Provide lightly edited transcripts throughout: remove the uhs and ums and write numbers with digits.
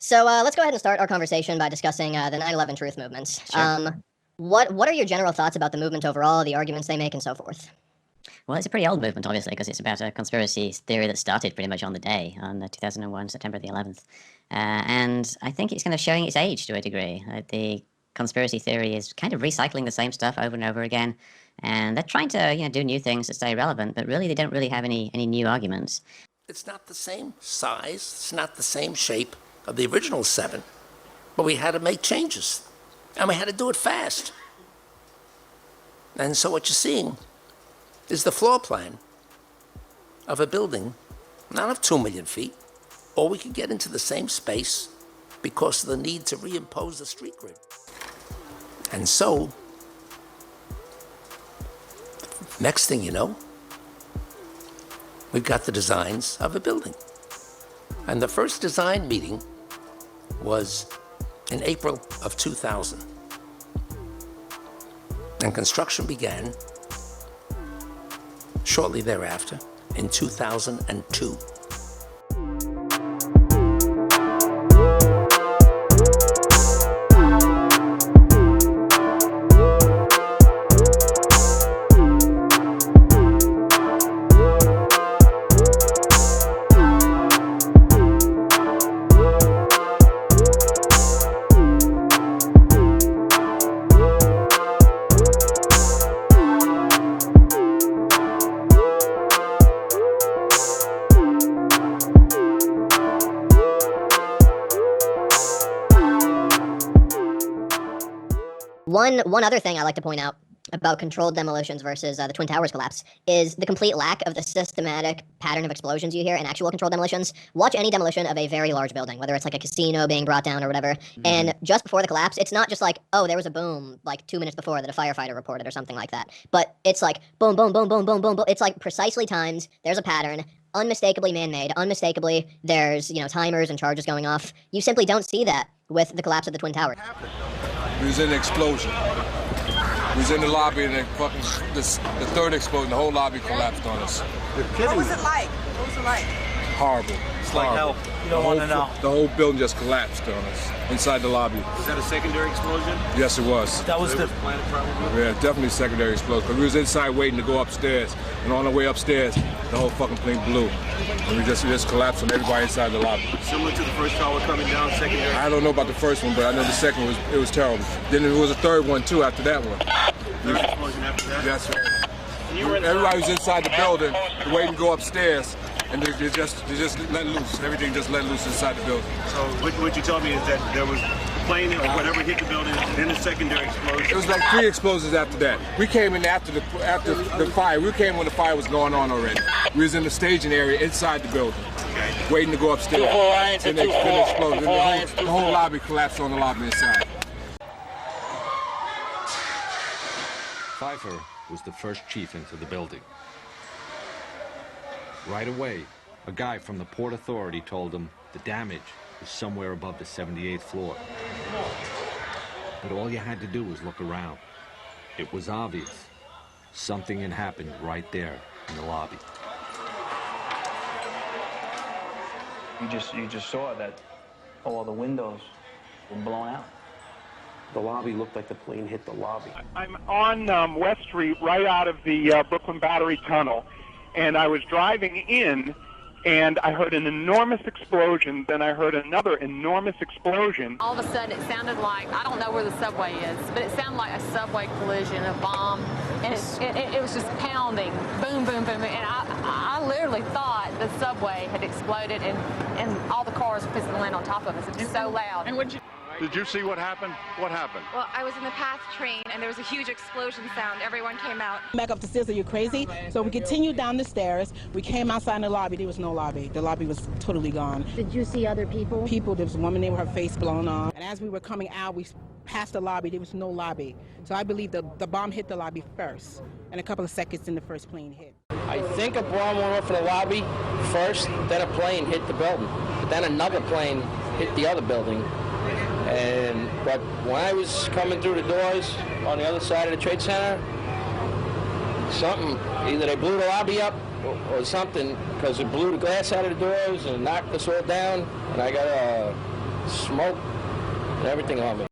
So let's go ahead and start our conversation by discussing the 9/11 truth movements. Sure. What are your general thoughts about the movement overall, the arguments they make, and so forth? Well, it's a pretty old movement, obviously, because it's about a conspiracy theory that started pretty much on the day, on 2001, September the 11th. And I think it's kind of showing its age to a degree. The conspiracy theory is kind of recycling the same stuff over and over again. And they're trying to, do new things to stay relevant, but really they don't really have any new arguments. It's not the same size, it's not the same shape of the original 7, but we had to make changes, and we had to do it fast. And so what you're seeing is the floor plan of a building, not of 2 million feet, or we could get into the same space because of the need to reimpose the street grid. And so, next thing you know, we've got the designs of a building. And the first design meeting was in April of 2000. And construction began shortly thereafter in 2002. One other thing I like to point out about controlled demolitions versus the Twin Towers collapse is the complete lack of the systematic pattern of explosions you hear in actual controlled demolitions. Watch any demolition of a very large building, whether it's like a casino being brought down or whatever, and just before the collapse, it's not just like, oh, there was a boom like 2 minutes before that a firefighter reported or something like that, but it's like boom, boom, boom, boom, boom, boom, boom. It's like precisely timed, there's a pattern, unmistakably man-made, unmistakably there's, timers and charges going off. You simply don't see that with the collapse of the Twin Towers. We was in the explosion. We was in the lobby and the third explosion, the whole lobby collapsed on us. What was it like? What was it like? Horrible. It's like hell. You don't want to know. The whole building just collapsed on us inside the lobby. Was that a secondary explosion? Yes, it was. That was the planet probably? Yeah, definitely secondary explosion. Because we was inside waiting to go upstairs. And on our way upstairs, the whole fucking plane blew. And we just collapsed on everybody inside the lobby. Similar to the first tower coming down, secondary? I don't know about the first one, but I know the second one it was terrible. Then there was a third one too after that one. Third explosion after that? Yes, sir. Everybody was inside the building, waiting to go upstairs. And they just let loose. Everything just let loose inside the building. So what you told me is that there was a plane or whatever hit the building, then a secondary explosion. It was like 3 explosions after that. We came in after the fire. We came when the fire was going on already. We was in the staging area inside the building, waiting to go upstairs. Then they exploded. Then the whole lobby collapsed on the lobby inside. Pfeiffer was the first chief into the building. Right away, a guy from the Port Authority told him the damage was somewhere above the 78th floor. But all you had to do was look around. It was obvious. Something had happened right there in the lobby. You just saw that all the windows were blown out. The lobby looked like the plane hit the lobby. I'm on West Street, right out of the Brooklyn Battery Tunnel. And I was driving in, and I heard an enormous explosion. Then I heard another enormous explosion. All of a sudden, it sounded like, I don't know where the subway is, but it sounded like a subway collision, a bomb. And it was just pounding, boom, boom, boom. And I literally thought the subway had exploded, and all the cars were physically land on top of us. It was so loud. And did you see what happened? What happened? Well, I was in the PATH train, and there was a huge explosion sound. Everyone came out. Back up the stairs, are you crazy? So we continued down the stairs. We came outside in the lobby. There was no lobby. The lobby was totally gone. Did you see other people? There was a woman there with her face blown off. And as we were coming out, we passed the lobby. There was no lobby. So I believe the bomb hit the lobby first. And a couple of seconds, then the first plane hit. I think a bomb went off in the lobby first, then a plane hit the building. But then another plane hit the other building. But when I was coming through the doors on the other side of the Trade Center, either they blew the lobby up or something, because it blew the glass out of the doors and knocked us all down. And I got a smoke, and everything on me.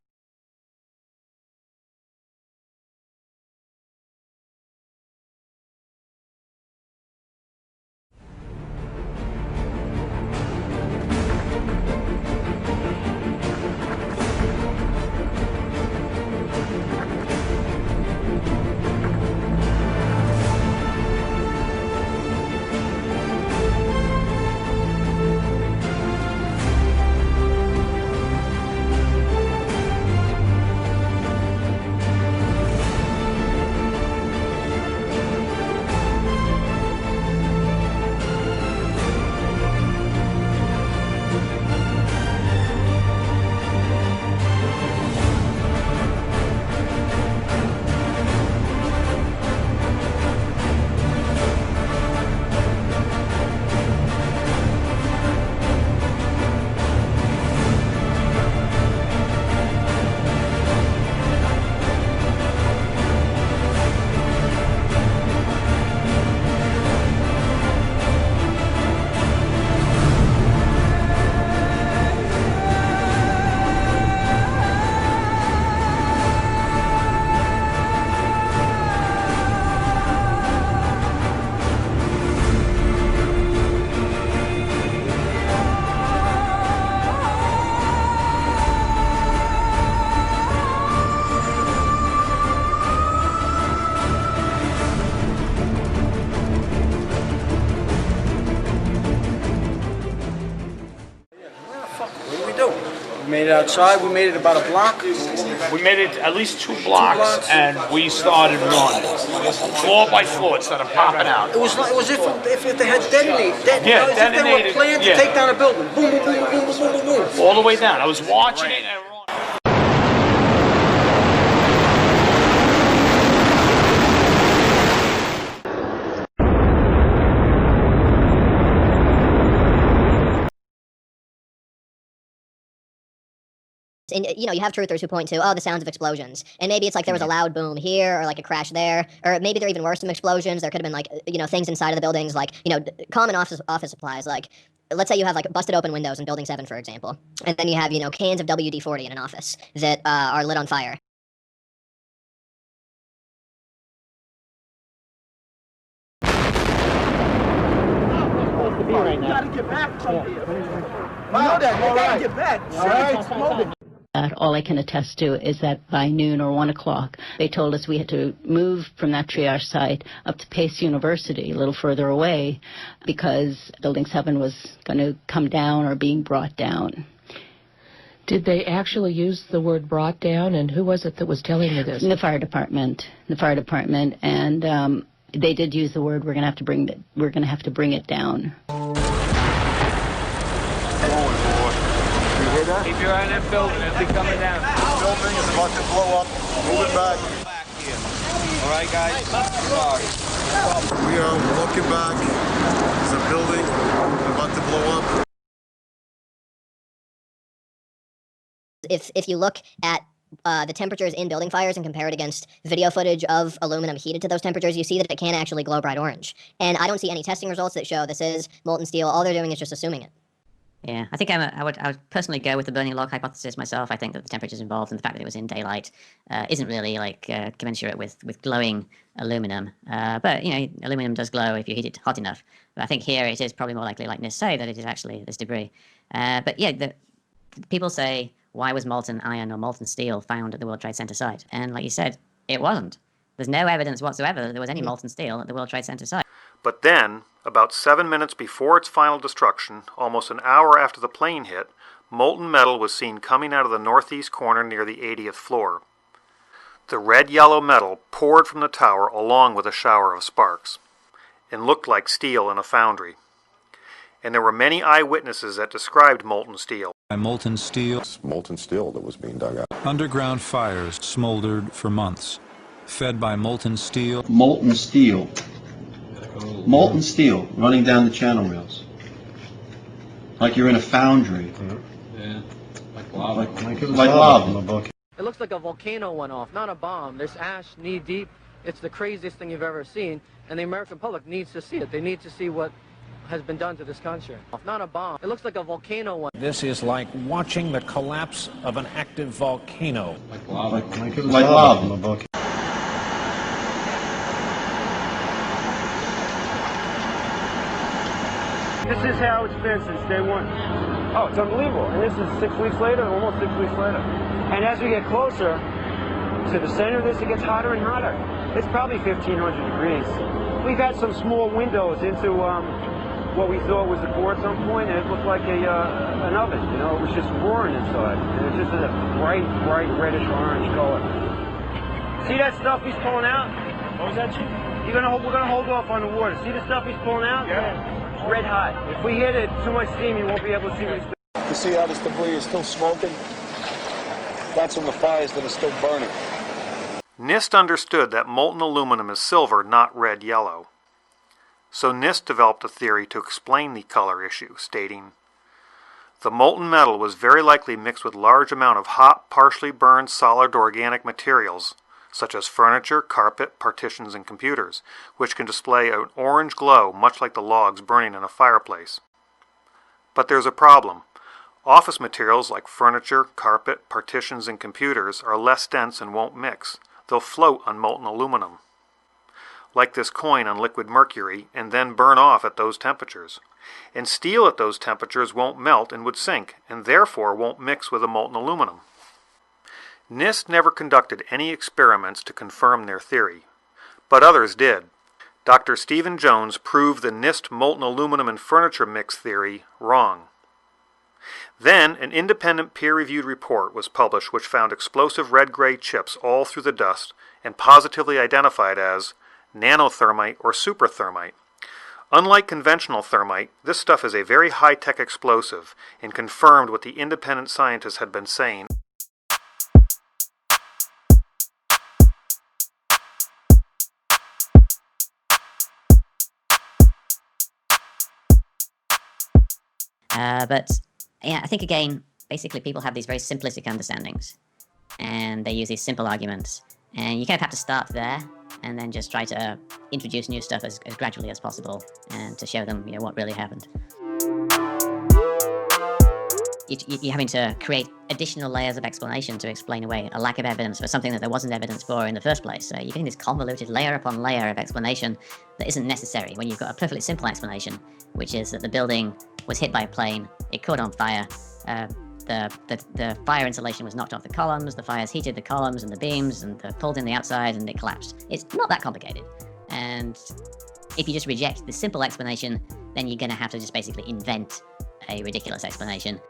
We made it outside. We made it about a block. We made it at least 2 blocks, and we started running. Floor by floor, it started popping out. It was if they had detonated. Yeah, as if they were planned to take down a building. Boom, boom, boom, boom, boom, boom, boom, boom. All the way down. I was watching it and And you know, you have truthers who point to, oh, the sounds of explosions, and maybe it's like there was a loud boom here, or like a crash there, or maybe they're even worse than explosions. There could have been like, you know, things inside of the buildings, like, you know, common office supplies, like, let's say you have like busted open windows in Building 7, for example, and then you have, you know, cans of WD-40 in an office that are lit on fire. Right now. You gotta get back from here. You know that. You gotta get back. All right. All I can attest to is that by noon or 1 o'clock, they told us we had to move from that triage site up to Pace University, a little further away, because Building 7 was going to come down or being brought down. Did they actually use the word brought down, and who was it that was telling you this? The fire department. And they did use the word, we're going to have to bring it down. keep your eye on that building. It'll be coming down. The building is about to blow up. Move it back. All right, guys. Sorry. We are looking back. There's a building about to blow up. If you look at the temperatures in building fires and compare it against video footage of aluminum heated to those temperatures, you see that it can actually glow bright orange. And I don't see any testing results that show this is molten steel. All they're doing is just assuming it. Yeah, I think I would personally go with the burning log hypothesis myself. I think that the temperatures involved and the fact that it was in daylight isn't really like commensurate with glowing aluminum. But you know, aluminum does glow if you heat it hot enough. But I think here it is probably more likely, like Nis say, that it is actually this debris. But yeah, people say, why was molten iron or molten steel found at the World Trade Center site? And like you said, it wasn't. There's no evidence whatsoever that there was any molten steel at the World Trade Center site. But then, about 7 minutes before its final destruction, almost an hour after the plane hit, molten metal was seen coming out of the northeast corner near the 80th floor. The red-yellow metal poured from the tower along with a shower of sparks, and looked like steel in a foundry. And there were many eyewitnesses that described molten steel. Molten steel. It's molten steel that was being dug out. Underground fires smoldered for months, fed by molten steel. Molten steel. Molten steel running down the channel rails. Like you're in a foundry. Yeah, like lava. Like lava. It looks like a volcano went off, not a bomb. There's ash knee deep. It's the craziest thing you've ever seen, and the American public needs to see it. They need to see what has been done to this country. Not a bomb. It looks like a volcano one. This is like watching the collapse of an active volcano. Like lava. Like lava. This is how it's been since day one. Oh, it's unbelievable. And this is 6 weeks later, almost 6 weeks later. And as we get closer to the center of this, it gets hotter and hotter. It's probably 1,500 degrees. We've had some small windows into what we thought was a core at some point, and it looked like an oven. You know, it was just roaring inside. And it's just a bright, bright reddish orange color. See that stuff he's pulling out? What was that, Chief? We're gonna hold off on the water. See the stuff he's pulling out? Yeah. It's red hot. If we hit it too much steam, you won't be able to see what he's doing. You see how this debris is still smoking? That's from the fires that are still burning. NIST understood that molten aluminum is silver, not red-yellow. So NIST developed a theory to explain the color issue, stating, the molten metal was very likely mixed with large amount of hot, partially burned solid organic materials, such as furniture, carpet, partitions, and computers, which can display an orange glow much like the logs burning in a fireplace. But there's a problem. Office materials like furniture, carpet, partitions, and computers are less dense and won't mix. They'll float on molten aluminum, like this coin on liquid mercury, and then burn off at those temperatures. And steel at those temperatures won't melt and would sink, and therefore won't mix with the molten aluminum. NIST never conducted any experiments to confirm their theory, but others did. Dr. Stephen Jones proved the NIST molten aluminum and furniture mix theory wrong. Then, an independent peer-reviewed report was published which found explosive red-gray chips all through the dust and positively identified as nanothermite or superthermite. Unlike conventional thermite, this stuff is a very high-tech explosive and confirmed what the independent scientists had been saying. But yeah, I think again, basically people have these very simplistic understandings, and they use these simple arguments, and you kind of have to start there, and then just try to introduce new stuff as gradually as possible, and to show them, what really happened. You're having to create additional layers of explanation to explain away a lack of evidence for something that there wasn't evidence for in the first place. So you're getting this convoluted layer upon layer of explanation that isn't necessary when you've got a perfectly simple explanation, which is that the building was hit by a plane, it caught on fire, the fire insulation was knocked off the columns, the fires heated the columns and the beams and pulled in the outside, and it collapsed. It's not that complicated. And if you just reject the simple explanation, then you're going to have to just basically invent a ridiculous explanation.